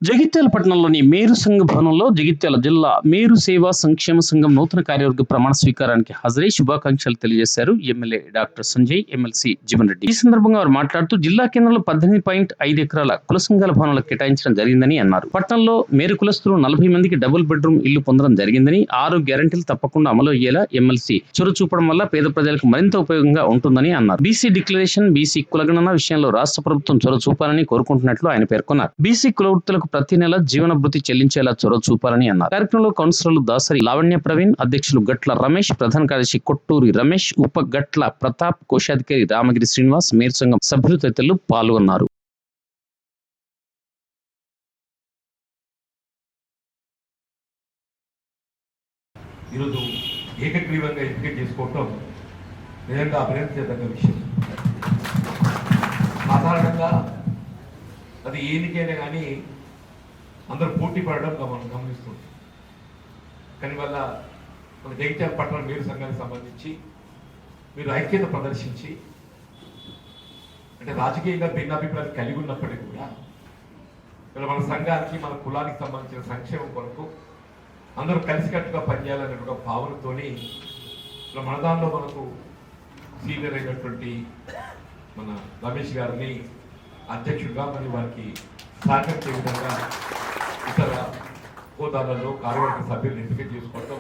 జగిత్యాల పట్టణంలోని మేరు సంఘ భవనంలో జగిత్యాల జిల్లా మేరు సేవా సంక్షేమ సంఘం నూతన కార్యవర్గ ప్రమాణ స్వీకారానికి హాజరై శుభాకాంక్షలు తెలియజేశారు MLA doctor Sanjay, MLC Jeevan Reddy. ఈ సందర్భంగా వారు మాట్లాడుతూ జిల్లా కేంద్రంలో 18.5 ఎకరాల కుల సంఘాల భవనాలు కేటాయించడం జరిగిందని అన్నారు. పట్టణంలో మేరు కులస్తులు 40 మందికి డబుల్ బెడ్రూమ్ ఇల్లు పొందడం జరిగిందని, 6 గ్యారంటీలు తప్పకుండా అమలు అయ్యేలా ఎమ్మెల్సీ చొరవ చూపడం వల్ల పేద ప్రజలకు మరింత ఉపయోగంగా ఉంటుందని అన్నారు. బీసీ డిక్లరేషన్, బీసీ కులగణన విషయంలో రాష్ట్ర ప్రభుత్వం చొరవ చూపాలని కోరుకుంటున్నట్లు ఆయన పేర్కొన్నారు. బీసీ కుల వృత్తులకు ప్రతి నెల జీవన భృతి చెల్లించేలా చొరవ చూపాలని అన్నారు. కార్యక్రమంలో కౌన్సిలర్లు దాసరి లావణ్య ప్రవీణ్, అధ్యక్షులు గట్ల రమేష్, ప్రధాన కార్యదర్శి కొట్టూరి రమేష్, ఉప గట్ల ప్రతాప్, కోశాధికారి రామగిరి శ్రీనివాస్, మేరు సంఘం సభ్యులు తదితరులు పాల్గొన్నారు. ఈరోజు ఏకగ్రీవంగా ఎంపిక చేసుకోవటం నిజంగా అభినందించదగ్గ విషయం. సాధారణంగా అది ఏనికైనా కానీ అందరూ పోటీ పడడం మనం గమనిస్తుంది. కానీ వల్ల మన జగిత్యాల పట్టణ మేరు సంఘానికి సంబంధించి మీరు ఐక్యత ప్రదర్శించి, అంటే రాజకీయంగా భిన్నాభిప్రాయాలు కలిగి ఉన్నప్పటికీ కూడా ఇలా మన సంఘానికి, మన కులానికి సంబంధించిన సంక్షేమం కొరకు అందరూ కలిసికట్టుగా పనిచేయాలనే ఒక భావనతోని ఇలా మన దానిలో మనకు సీనియర్ అయినటువంటి మన రమేష్ గారిని అధ్యక్షుడిగా మరియు వారికి సహకరించే విధంగా ఇతర హోదాలలో కార్యవర్గ సభ్యులను ఎంపిక చేసుకోవటం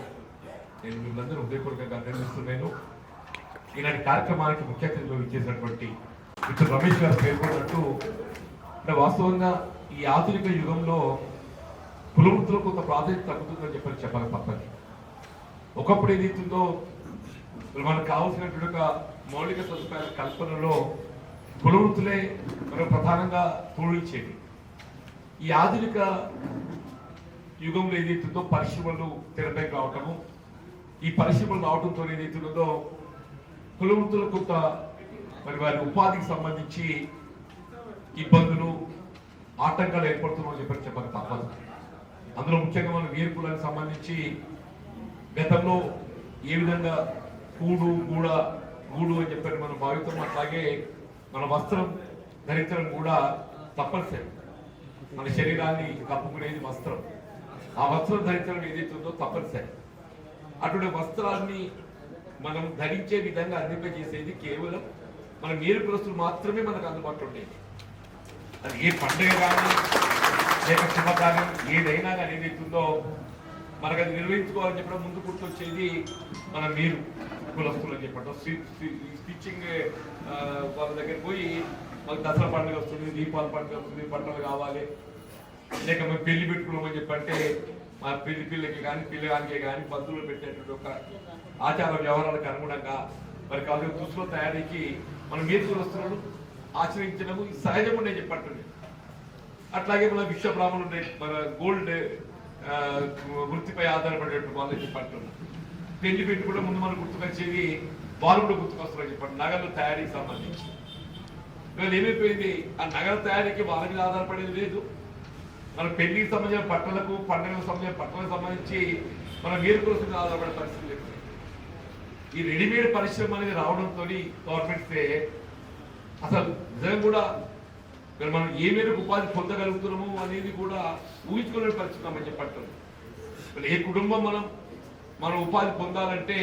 నేను మిమ్మల్ని హృదయపూర్వకంగా అభినందిస్తున్నాను. ఈనాటి కార్యక్రమానికి ముఖ్య అతిథిగా ఇచ్చేసినటువంటి మిస్టర్ రమేష్ గారు పేర్కొన్నట్టు, అంటే వాస్తవంగా ఈ ఆధునిక యుగంలో కులవృత్తులకు కొంత ప్రాధాన్యత తగ్గుతుందని చెప్పక తప్పదు. ఒకప్పుడు ఏదైతుందో మనకు కావాల్సినటువంటి ఒక మౌలిక సదుపాయాల కల్పనలో కులవృత్తులే మనకు ప్రధానంగా తోడించేది. ఈ ఆధునిక యుగంలో ఏదైతుందో పరిశ్రమలు తెరపైకి రావటము, ఈ పరిశ్రమలు రావడంతో ఏదైతున్నదో కులవృత్తుల కొంత మరి వారి ఉపాధికి సంబంధించి ఇబ్బందులు, ఆటంకాలు ఏర్పడుతున్నాయని చెప్పక తప్పదు. అందులో ముఖ్యంగా మన వీరు కులానికి సంబంధించి గతంలో ఏ విధంగా గూడు అని చెప్పని మనం భావితం, అట్లాగే మన వస్త్రం ధరించడం కూడా తప్పనిసరి. మన శరీరాన్ని కప్పుకునేది వస్త్రం, ఆ వస్త్రం ధరించడం ఏదైతుందో తప్పనిసరి. అటువంటి వస్త్రాన్ని మనం ధరించే విధంగా అందింపజేసేది కేవలం మన మేరు కులస్తులు మాత్రమే మనకు అందుబాటులో ఉండేది. అది ఏ పండుగ కానీ లేక శుభకార్యం ఏదైనా కానీ ఏదైతుందో మనకు అది నిర్వహించుకోవాలని చెప్పడం ముందు గుర్తొచ్చేది మన మేరు కులస్తులు అని చెప్పడం. స్టిచ్చింగ్ వాళ్ళ దగ్గర పోయి మాకు దసరా పండుగ వస్తుంది, దీపావళి పండుగ వస్తుంది, బట్టలు కావాలి, లేక మేము పెళ్లి పెట్టుకున్నామని చెప్పంటే మా పిల్లకి కానీ పిల్లగానికే కానీ బంధువులు పెట్టేటువంటి ఒక ఆచార వ్యవహారాలకు అనుగుణంగా మరి కావాల్సిన దుస్తుల తయారీకి మనం మేరు కులస్తులను ఆచరించడము సహజము నేను చెప్పంటుంది. అట్లాగే మన విశ్వ బ్రాహ్మణులు మన గోల్డ్ వృత్తిపై ఆధారపడేటువంటి వాళ్ళని చెప్పంటున్నాం. పెళ్లి పెట్టి కూడా ముందు మనం గుర్తుకొచ్చేది వాళ్ళు కూడా గుర్తుకొస్తారని చెప్పండి, నగల తయారీకి సంబంధించి. ఇవాళ ఏమైపోయింది, ఆ నగల తయారీకి వాళ్ళ మీద ఆధారపడేది లేదు. మన పెళ్లికి సంబంధించిన బట్టలకు, పండుగలకు సంబంధించిన బట్టలకు సంబంధించి మన మేరు కులస్తులకు ఆధారపడే పరిస్థితి లేదు. ఈ రెడీమేడ్ పరిశ్రమ అనేది రావడంతో గవర్నమెంట్సే అసలు నిజంగా కూడా మనం ఏ మేరకు ఉపాధి పొందగలుగుతున్నాము అనేది కూడా ఊహించుకునే పరిస్థితి అని చెప్పంటారు. ఏ కుటుంబం మనం ఉపాధి పొందాలంటే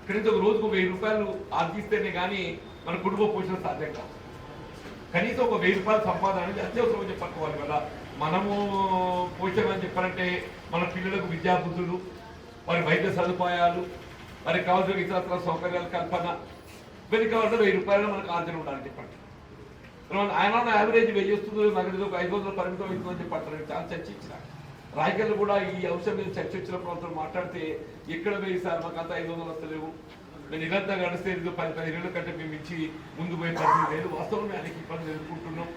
కనీసం ఒక రోజుకు 1000 రూపాయలు ఆర్జిస్తేనే కానీ మన కుటుంబ పోషణ సాధ్యం కాదు. కనీసం ఒక 1000 రూపాయల సంపాదన అనేది అత్యవసరం అని చెప్పుకోవాలి కదా. మనము పోషణ అని చెప్పాలంటే మన పిల్లలకు విద్యాబుద్ధులు, వారి వైద్య సదుపాయాలు, వారికి కావాల్సిన ఇతరత్ర సౌకర్యాల కల్పన, ఇవన్నీ కావాలంటే 1000 రూపాయలు మనకు ఆర్జన ఉండాలని చెప్పండి. ఆయన యావరేజ్ 1000 వస్తుంది, నగదు 500 పరిమితం అవుతుందని చెప్పంటారు. చాలా చర్చ ఇచ్చిన రాజకీయాలు కూడా ఈ అంశం మీద చర్చ వచ్చినప్పుడు అందరూ మాట్లాడితే ఎక్కడ వేసారు, మాకు అంతా 500 వస్తలేవు, నేను ఇదంతా గడిస్తే 10-15 ఏళ్ళ కంటే మేము ఇచ్చి ముందు పోయే పరిస్థితి లేదు. వాస్తవం అనేక ఇబ్బందులు ఎదుర్కొంటున్నాం.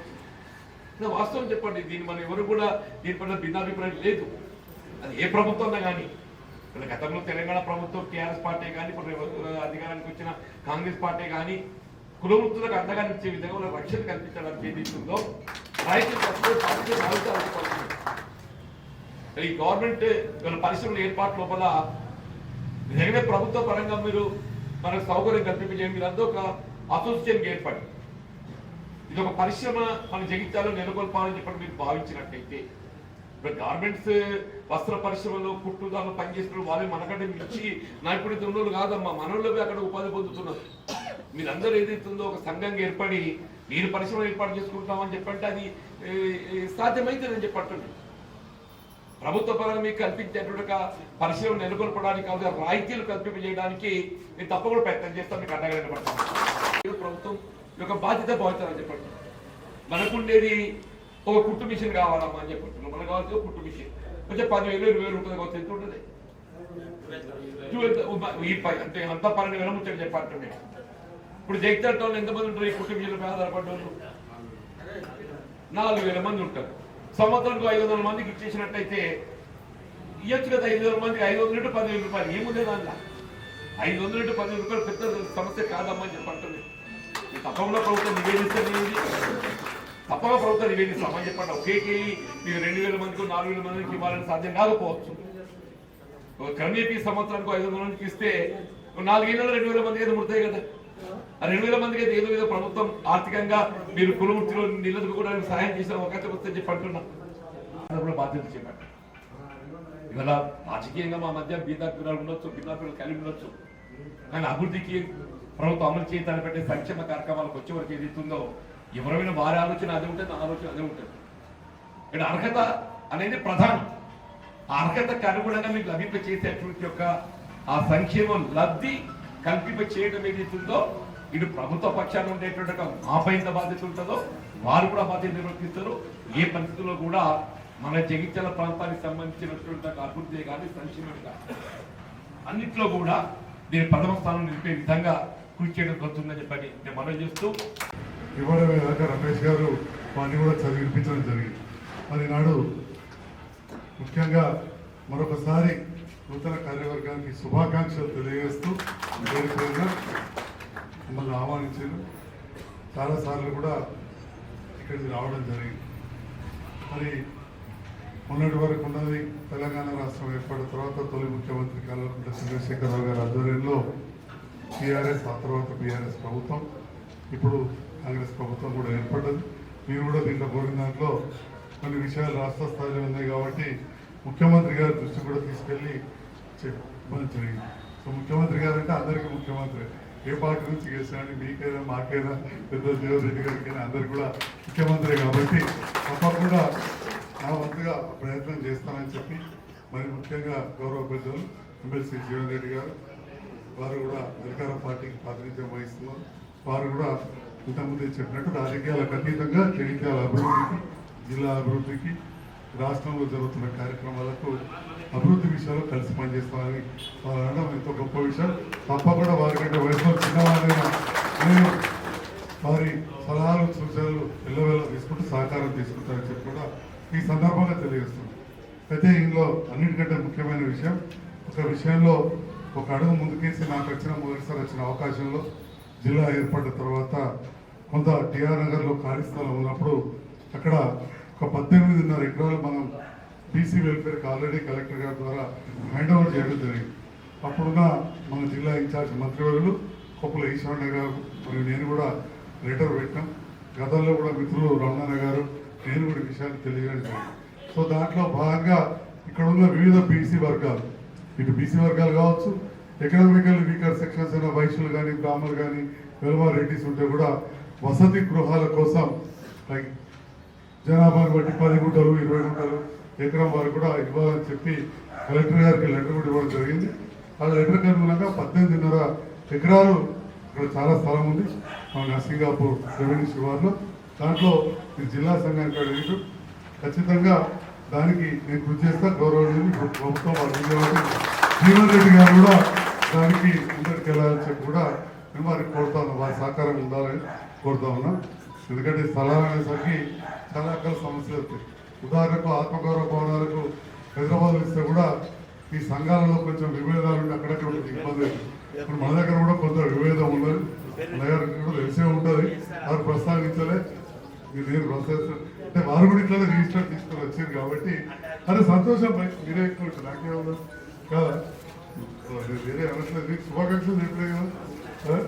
వాస్తవం చెప్పండి, దీన్ని మనం ఎవరు కూడా దీనిపైన భిన్నాభిప్రాయం లేదు. అది ఏ ప్రభుత్వం కానీ, గతంలో తెలంగాణ ప్రభుత్వం టీఆర్ఎస్ పార్టీ కానీ, ఇప్పుడు అధికారానికి వచ్చిన కాంగ్రెస్ పార్టీ కానీ కులవృత్తులకు అండగా ఇచ్చే విధంగా రక్షణ కల్పించడానికి ఏదైతుందో ఈ గవర్నమెంట్ పరిశ్రమల ఏర్పాటు లోపల నిజంగానే ప్రభుత్వ పరంగా మీరు మనకు సౌకర్యం కల్పించండి. మీరు అందరూ ఒక అసోసియేషన్ ఏర్పడి ఇది ఒక పరిశ్రమ మన జగిత్యాలలో నెలకొల్పాలని చెప్పి మీరు భావించినట్టయితే ఇప్పుడు గార్మెంట్స్ వస్త్ర పరిశ్రమలో కుట్టుదారులు పనిచేసిన వాళ్ళు మనకంటే మించి నైపుణ్యత ఉన్నోళ్ళు కాదమ్మా, మనోళ్ళవి అక్కడ ఉపాధి పొందుతున్నారు. మీరందరూ ఏదైతుందో ఒక సంఘంగా ఏర్పడి మీరు పరిశ్రమ ఏర్పాటు చేసుకుంటామని చెప్పంటే అది సాధ్యమైతుందని చెప్పండి. ప్రభుత్వ పరంగా మీకు కల్పించేటువంటి పరిశ్రమ నెలకొల్పడానికి కాదు రాయితీలు కల్పింపజేయడానికి నేను తప్పకుండా ప్రయత్నం చేస్తాను. మీకు అండగా పడతాను. ప్రభుత్వం యొక్క బాధ్యత భావిస్తారని చెప్పండి. మనకుండేది ఒక కుట్టు మిషన్ కావాలమ్మా అని చెప్పంటున్నాం. మనకు కావాల్సి కుట్టు మిషన్ కొంచెం 10,000 20,000 ఉంటుంది కావచ్చు. ఎంత ఉంటుంది అంటే అంతా 12,000 ముచ్చట చెప్పండి. ఇప్పుడు జగిత్యాల టౌన్ ఎంతమంది ఉంటారు ఈ కుట్టు మిషన్లపై ఆధారపడ్డ వాళ్ళు? 4,000 మంది ఉంటారు. సంవత్సరానికి 500 మందికి ఇచ్చేసినట్టయితే ఇవ్వచ్చు కదా. 500 మందికి 500 10,000 రూపాయలు ఏముంది దాంట్లో? 500 10,000 రూపాయలు పెద్ద సమస్య కాదమ్మా అని చెప్పంటుంది. తప్పకుండా ప్రభుత్వం నివేదిస్తుంది, తప్పగా ప్రభుత్వం నివేదిస్తామని చెప్పండి. ఒకేకి మీరు 2,000 మందికి 4,000 మందికి ఇవ్వాలని సాధ్యం కాకపోవచ్చు. క్రమేపీ సంవత్సరానికి 500 మందికి ఇస్తే 4 ఏళ్ళలో 2,000 మందికి అయితే ముడతాయి కదా. ఆ 2,000 మందికి అయితే ఏదో ఏదో ప్రభుత్వం ఆర్థికంగా మీరు కులవృత్తిలో నిలదొక్కుకోవడానికి సహాయం చేసిన అవకాశం వస్తే చెప్పి అంటున్నా. కూడా బాధ్యత చెప్పండి. ఇవాళ రాజకీయంగా మా మధ్య బీదాపిల్లలు ఉండొచ్చు, భిన్నాపిల్లలు కలిగి ఉండొచ్చు, కానీ అభివృద్ధికి ప్రభుత్వం అమలు చేయడానికి పెట్టే సంక్షేమ కార్యక్రమాలకు వచ్చే వరకు ఏదైతుందో ఎవరైనా వారి ఆలోచన అదే ఉంటుంది, నా ఆలోచన అదే ఉంటుంది. ఇక్కడ అర్హత అనేది ప్రధానం. ఆ అర్హతకు అనుగుణంగా మీకు లభింప చేసేటువంటి యొక్క ఆ సంక్షేమం లబ్ధి కల్పింప చేయడం ఏదైతుందో ఇటు ప్రభుత్వ పక్షాన్ని ఉండేటువంటి మాపై ఎంత బాధ్యత ఉంటుందో వారు కూడా బాధ్యత నిర్వర్తిస్తారు. ఏ పరిస్థితుల్లో కూడా మన జగిత్యాల ప్రాంతానికి సంబంధించినటువంటి అభివృద్ధి కానీ సంక్షేమం కానీ అన్నింటిలో కూడా దీని ప్రథమ స్థానం నిలిపే విధంగా కృషి చేయడం జరుగుతుందని చెప్పని నేను మనం చేస్తూ ఇవ్వడమే కాక రమేష్ గారు వారిని కూడా చదివించడం జరిగింది. మరి నాడు ముఖ్యంగా మరొకసారి నూతన కార్యవర్గానికి శుభాకాంక్షలు తెలియజేస్తూ మమ్మల్ని ఆహ్వానించారు. చాలాసార్లు కూడా ఇక్కడికి రావడం జరిగింది. మరి మొన్నటి వరకు ఉన్నది తెలంగాణ రాష్ట్రం ఏర్పడిన తర్వాత తొలి ముఖ్యమంత్రి కల్వకుంట్ల చంద్రశేఖరరావు గారి ఆధ్వర్యంలో టీఆర్ఎస్, ఆ తర్వాత బీఆర్ఎస్ ప్రభుత్వం, ఇప్పుడు కాంగ్రెస్ ప్రభుత్వం కూడా ఏర్పడ్డది. మీరు కూడా దీంట్లో కోరిన దాంట్లో కొన్ని విషయాలు రాష్ట్ర స్థాయిలో ఉన్నాయి కాబట్టి ముఖ్యమంత్రి గారి దృష్టి కూడా తీసుకెళ్ళి చెప్పడం జరిగింది. సో ముఖ్యమంత్రి గారు అంటే అందరికీ ముఖ్యమంత్రి, ఏ పార్టీ నుంచి గెలిచినా మీకైనా మాకైనా పెద్ద దేవరెడ్డి గారికైనా అందరికి కూడా ముఖ్యమంత్రి కాబట్టి తప్పకుండా నా వంతుగా ప్రయత్నం చేస్తానని చెప్పి మరి ముఖ్యంగా గౌరవ పెద్దలు ఎమ్మెల్సీ జీవన్ రెడ్డి గారు వారు కూడా అధికార పార్టీకి ప్రాతినిధ్యం వహిస్తున్నారు. వారు కూడా ఇంతకుముందే చెప్పినట్టు రాజకీయాలకు అతీతంగా జగిత్యాల అభివృద్ధికి, జిల్లా అభివృద్ధికి, రాష్ట్రంలో జరుగుతున్న కార్యక్రమాలకు అభివృద్ధి విషయాల్లో కలిసి పనిచేస్తామని వారు అనడం ఎంతో గొప్ప విషయం. తప్పకుండా వారికంటే వయసులో చిన్నవారైనా నేను వారి సలహాలు సూచనలు ఎల్లవేళ తీసుకుంటూ సహకారం తీసుకుంటారని చెప్పి కూడా ఈ సందర్భంగా తెలియజేస్తున్నాను. అయితే ఇందులో అన్నిటికంటే ముఖ్యమైన విషయం, ఒక విషయంలో ఒక అడుగు ముందుకేసి నాకు మొదటిసారి వచ్చిన అవకాశంలో జిల్లా ఏర్పడిన తర్వాత కొంత టిఆర్ నగర్లో ఖాళీ స్థలం ఉన్నప్పుడు అక్కడ ఒక 18.5 ఎకరాలు మనం బీసీ వెల్ఫేర్కి ఆల్రెడీ కలెక్టర్ గారి ద్వారా హ్యాండ్ ఓవర్ చేయడం జరిగింది. అప్పుడున్న మన జిల్లా ఇన్ఛార్జ్ మంత్రివర్యులు కొప్పుల ఈశ్వరన్న గారు మరియు నేను కూడా లెటర్ పెట్టాం. గతంలో కూడా మిత్రులు రమణన్న గారు నేను కూడా విషయాన్ని తెలియజేయడం జరిగింది. సో దాంట్లో భాగంగా ఇక్కడ ఉన్న వివిధ బీసీ వర్గాలు, ఇటు బీసీ వర్గాలు కావచ్చు, ఎకనామికల్ వీకర్ సెక్షన్స్ అయిన వైశ్యులు కానీ, బ్రాహ్మణులు కానీ, వెల్మా రెడ్డిస్ ఉంటే కూడా వసతి గృహాల కోసం జనాభాను బట్టి 10 గుంటలు 20 గుంటలు ఎకరం వారు కూడా ఇవ్వాలని చెప్పి కలెక్టర్ గారికి లెటర్ కూడా ఇవ్వడం జరిగింది. ఆ లెటర్కి అనుగుణంగా 18.5 ఎకరాలు ఇక్కడ చాలా స్థలం ఉంది మన నర్సింగాపూర్ రెవెన్యూ శివార్లో. దాంట్లో మీరు జిల్లా సంఘానికి అడిగినట్టు ఖచ్చితంగా దానికి నేను కృషి చేస్తా. గౌరవనీయులు ప్రభుత్వం జీవన్ రెడ్డి గారు కూడా దానికి ముందరికి వెళ్ళాలని చెప్పి కూడా నేను వారికి కోరుతా ఉన్నా, వారి సహకారం ఉండాలని కోరుతా ఉన్నా. ఎందుకంటే స్థలాలు అనేసరికి చాలా రకాల సమస్యలు వస్తాయి. ఉదాహరణకు ఆత్మగౌరవ భవనాలకు హైదరాబాద్ ఇస్తే కూడా ఈ సంఘాలలో కొంచెం విభేదాలు ఉంటే అక్కడక్కడ ఇబ్బంది. ఇప్పుడు మన దగ్గర కూడా కొంత విభేదం ఉన్నది, మన దగ్గర కూడా తెలిసే ఉంటుంది. వారు ప్రస్తావించలే, నేను ప్రస్తావిస్తాను అంటే వారు కూడా ఇట్లా రిజిస్టర్ తీసుకొని వచ్చారు కాబట్టి అదే సంతోషం. మీరే ఎక్కువ నాకే ఉండదు కదా, వేరే అనట్లేదు. మీకు శుభాకాంక్షలు చెప్పలేదు కదా,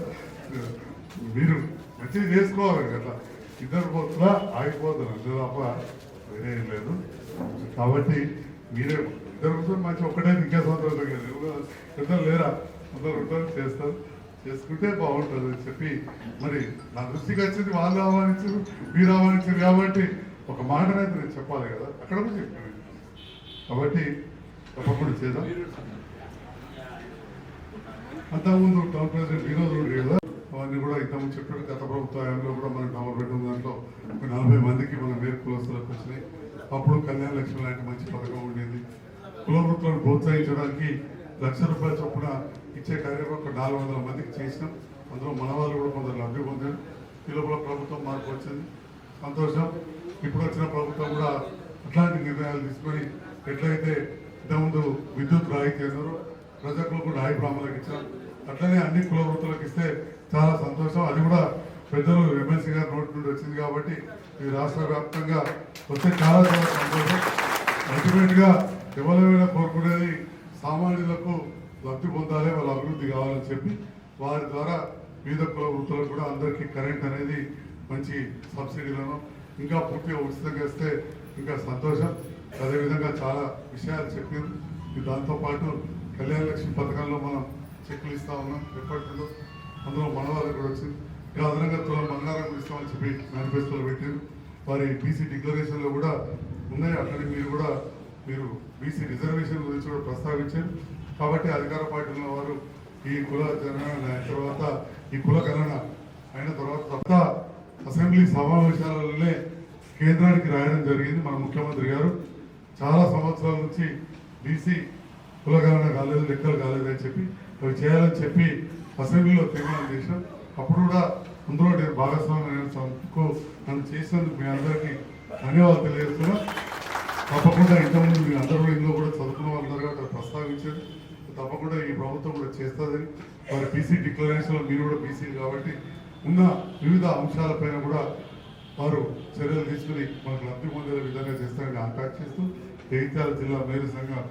మీరు మంచిగా చేసుకోవాలి. అట్లా ఇద్దరు పోతున్నా ఆగిపోతారు అంతే తప్ప వేరే ఏం లేదు. కాబట్టి మీరే ఇద్దరు కూర్చొని మంచి ఒక్కటే ఇంకా సంవత్సరం ఇద్దరు లేరా అందరు ఉంటారు చేస్తారు, చేసుకుంటే బాగుంటుంది అని చెప్పి మరి నా దృష్టికి వచ్చింది. వాళ్ళు ఆహ్వానించారు, మీరు ఆహ్వానించారు కాబట్టి ఒక మాటనైతే నేను చెప్పాలి కదా, అక్కడ కూడా చెప్పాను. కాబట్టి తప్పకుండా చేద్దాం. అంతకుముందు టౌన్ ప్రెసిడెంట్ వినోద్ ఉండే కదా, అవన్నీ కూడా ఇంతకుముందు చెప్పారు. గత ప్రభుత్వ హయాంలో కూడా మనం డబుల్ బెడ్రూమ్ దాంట్లో ఒక 40 మందికి మన మేలు కులస్తులకు వచ్చినాయి. అప్పుడు కళ్యాణ లక్ష్మి లాంటి మంచి పథకం ఉండేది. కుల వృత్తులను ప్రోత్సహించడానికి ₹1,00,000 చొప్పున ఇచ్చే కార్యక్రమం ఒక 400 మందికి చేసినాం. అందులో మన వాళ్ళు కూడా కొందరు లబ్ధి పొందారు. ఈ లోపల ప్రభుత్వం మార్పు వచ్చింది, సంతోషం. ఇప్పుడు వచ్చిన ప్రభుత్వం కూడా అట్లాంటి నిర్ణయాలు తీసుకొని ఎట్లయితే ఇంతకుముందు విద్యుత్ రాయితీ అన్నారు, ప్రజలకు కూడా రాయి బ్రాహ్మణులకు ఇచ్చాం, అట్లనే అన్ని కుల వృత్తులకు ఇస్తే చాలా సంతోషం. అది కూడా పెద్దలు ఎమ్మెల్సీ గారి నోటి నుండి వచ్చింది కాబట్టి ఈ రాష్ట్ర వ్యాప్తంగా వస్తే చాలా చాలా సంతోషం. అల్టిమేట్గా ఎవరైనా కోరుకునేది సామాన్యులకు లబ్ధి పొందాలి, వాళ్ళ అభివృద్ధి కావాలని చెప్పి వారి ద్వారా వివిధ కుల వృత్తులకు కూడా అందరికీ కరెంట్ అనేది మంచి సబ్సిడీలను ఇంకా పూర్తిగా ఉచితంగా ఇస్తే ఇంకా సంతోషం. అదేవిధంగా చాలా విషయాలు చెప్పారు. దాంతోపాటు కళ్యాణ లక్ష్మి పథకంలో మనం చెక్కులు ఇస్తా ఉన్నాం ఎప్పటికో, అందులో మన వాళ్ళకి కూడా వచ్చింది. ఇంకా అదనంగా తులం బంగారం ఇస్తామని చెప్పి మేనిఫెస్టోలో పెట్టారు. వారి బీసీ డిక్లరేషన్లో కూడా ఉన్నాయి. అట్లనే మీరు బీసీ రిజర్వేషన్ గురించి కూడా ప్రస్తావించారు. కాబట్టి అధికార పార్టీలో వారు ఈ కుల జనగణన అయిన తర్వాత, ఈ కుల గణన అయిన తర్వాత అసెంబ్లీ సమావేశాలలోనే కేంద్రానికి రాయడం జరిగింది. మన ముఖ్యమంత్రి గారు చాలా సంవత్సరాల నుంచి బీసీ కులగణన కాలేదు, లెక్కలు కాలేదు అని చెప్పి అవి చేయాలని చెప్పి అసెంబ్లీలో తీర్మానం చేశాం. అప్పుడు కూడా అందులో నేను భాగస్వామ్యం నన్ను చేసినందుకు మీ అందరికీ ధన్యవాదాలు తెలియజేస్తున్నా. తప్పకుండా ఇంతకుముందు మీరు అందరూ ఇందులో కూడా చదువుకున్న వాళ్ళందరూ అక్కడ ప్రస్తావించారు. తప్పకుండా ఈ ప్రభుత్వం కూడా చేస్తుందని, వారి బీసీ డిక్లరేషన్లో మీరు కూడా బీసీ కాబట్టి ఉన్న వివిధ అంశాలపైన కూడా వారు చర్యలు తీసుకుని మనకు లబ్ధి పొందే విధంగా చేస్తారని ఆకాంక్షిస్తూ జగిత్యాల జిల్లా మేలు సంఘం